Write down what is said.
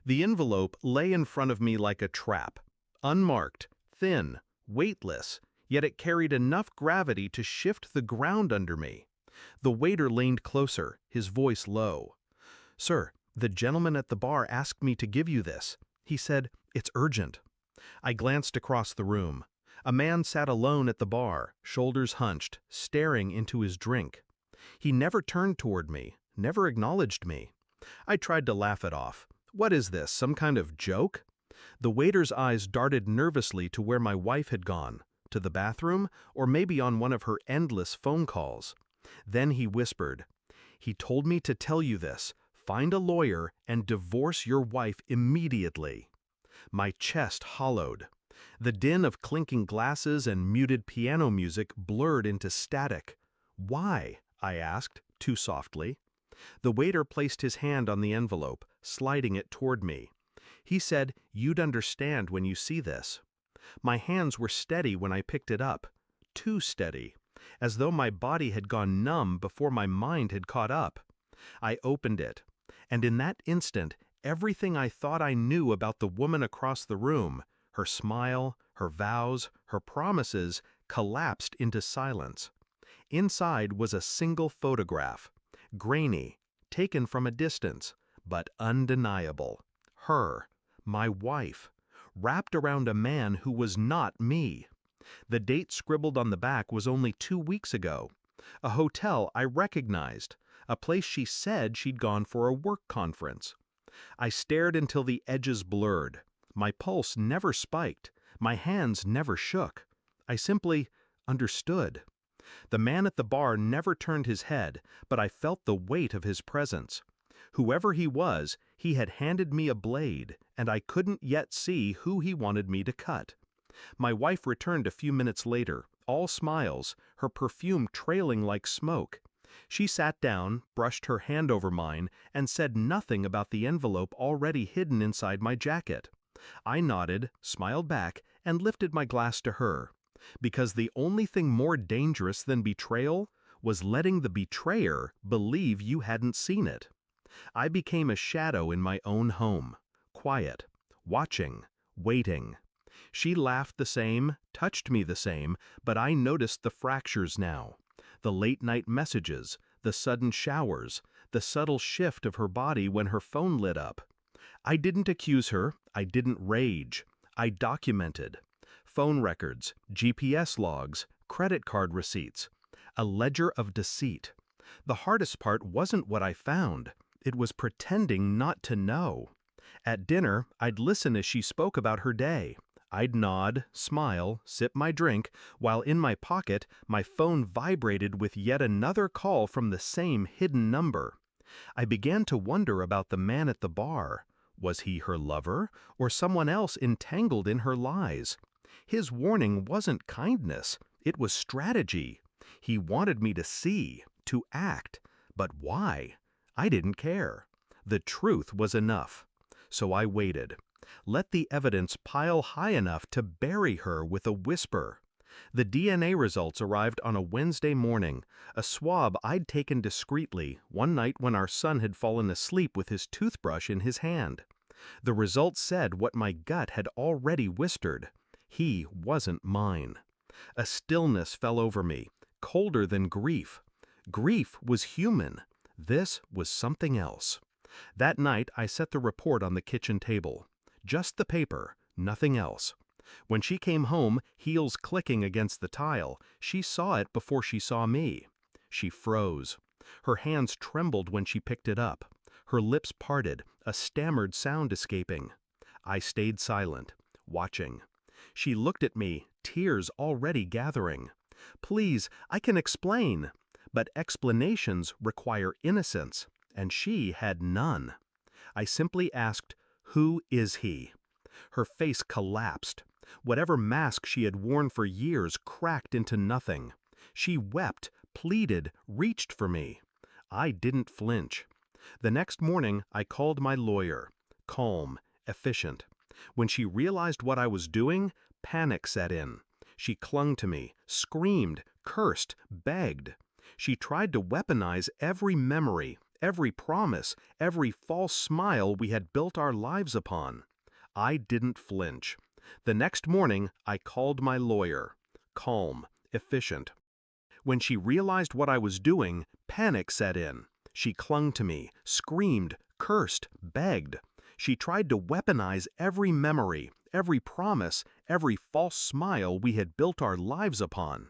The envelope lay in front of me like a trap, unmarked, thin, weightless, yet it carried enough gravity to shift the ground under me. The waiter leaned closer, his voice low. "Sir, the gentleman at the bar asked me to give you this. He said, it's urgent." I glanced across the room. A man sat alone at the bar, shoulders hunched, staring into his drink. He never turned toward me, never acknowledged me. I tried to laugh it off. What is this, some kind of joke? The waiter's eyes darted nervously to where my wife had gone, to the bathroom, or maybe on one of her endless phone calls. Then he whispered, "He told me to tell you this. Find a lawyer and divorce your wife immediately." My chest hollowed. The din of clinking glasses and muted piano music blurred into static. "Why?" I asked, too softly. The waiter placed his hand on the envelope, sliding it toward me. He said, "You'd understand when you see this." My hands were steady when I picked it up. Too steady, as though my body had gone numb before my mind had caught up. I opened it, and in that instant, everything I thought I knew about the woman across the room, her smile, her vows, her promises, collapsed into silence. Inside was a single photograph, grainy, taken from a distance, but undeniable. Her, my wife, wrapped around a man who was not me. The date scribbled on the back was only 2 weeks ago. A hotel I recognized, a place she said she'd gone for a work conference. I stared until the edges blurred. My pulse never spiked. My hands never shook. I simply understood. The man at the bar never turned his head, but I felt the weight of his presence. Whoever he was, he had handed me a blade, and I couldn't yet see who he wanted me to cut. My wife returned a few minutes later, all smiles, her perfume trailing like smoke. She sat down, brushed her hand over mine, and said nothing about the envelope already hidden inside my jacket. I nodded, smiled back, and lifted my glass to her. Because the only thing more dangerous than betrayal was letting the betrayer believe you hadn't seen it. I became a shadow in my own home, quiet, watching, waiting. She laughed the same, touched me the same, but I noticed the fractures now. The late-night messages, the sudden showers, the subtle shift of her body when her phone lit up. I didn't accuse her, I didn't rage. I documented. Phone records, GPS logs, credit card receipts. A ledger of deceit. The hardest part wasn't what I found. It was pretending not to know. At dinner, I'd listen as she spoke about her day. I'd nod, smile, sip my drink, while in my pocket, my phone vibrated with yet another call from the same hidden number. I began to wonder about the man at the bar. Was he her lover, or someone else entangled in her lies? His warning wasn't kindness, it was strategy. He wanted me to see, to act. But why? I didn't care. The truth was enough. So I waited. Let the evidence pile high enough to bury her with a whisper. The DNA results arrived on a Wednesday morning, a swab I'd taken discreetly one night when our son had fallen asleep with his toothbrush in his hand. The results said what my gut had already whispered. He wasn't mine. A stillness fell over me, colder than grief. Grief was human. This was something else. That night I set the report on the kitchen table. Just the paper, nothing else. When she came home, heels clicking against the tile, she saw it before she saw me. She froze. Her hands trembled when she picked it up. Her lips parted, a stammered sound escaping. I stayed silent, watching. She looked at me, tears already gathering. "Please, I can explain." But explanations require innocence, and she had none. I simply asked, "Who is he?" Her face collapsed. Whatever mask she had worn for years cracked into nothing. She wept, pleaded, reached for me. I didn't flinch. The next morning, I called my lawyer. Calm, efficient. When she realized what I was doing, panic set in. She clung to me, screamed, cursed, begged. She tried to weaponize every memory, every promise, every false smile we had built our lives upon. I didn't flinch. The next morning, I called my lawyer. Calm, efficient. When she realized what I was doing, panic set in. She clung to me, screamed, cursed, begged. She tried to weaponize every memory, every promise, every false smile we had built our lives upon.